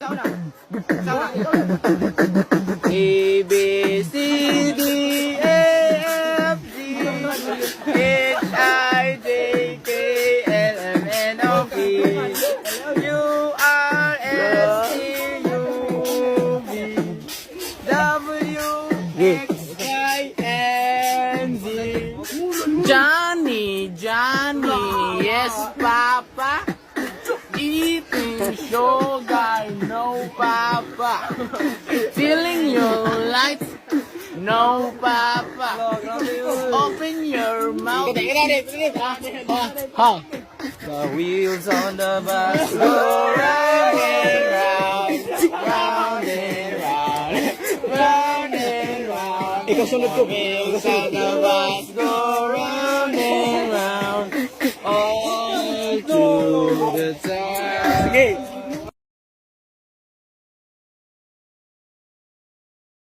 A, B, C, D, E, F, G, H, I, J, K, L, M, N, O, P, Q, R, S, T, U, V, W, X, Y, and Z. Johnny, yes, Papa. Eating sugar, no, Papa. Feeling your lights, no, Papa. Open your mouth. The wheels on the bus go round and round, round and round, round and round. The wheels on the bus go round and round, all to the time.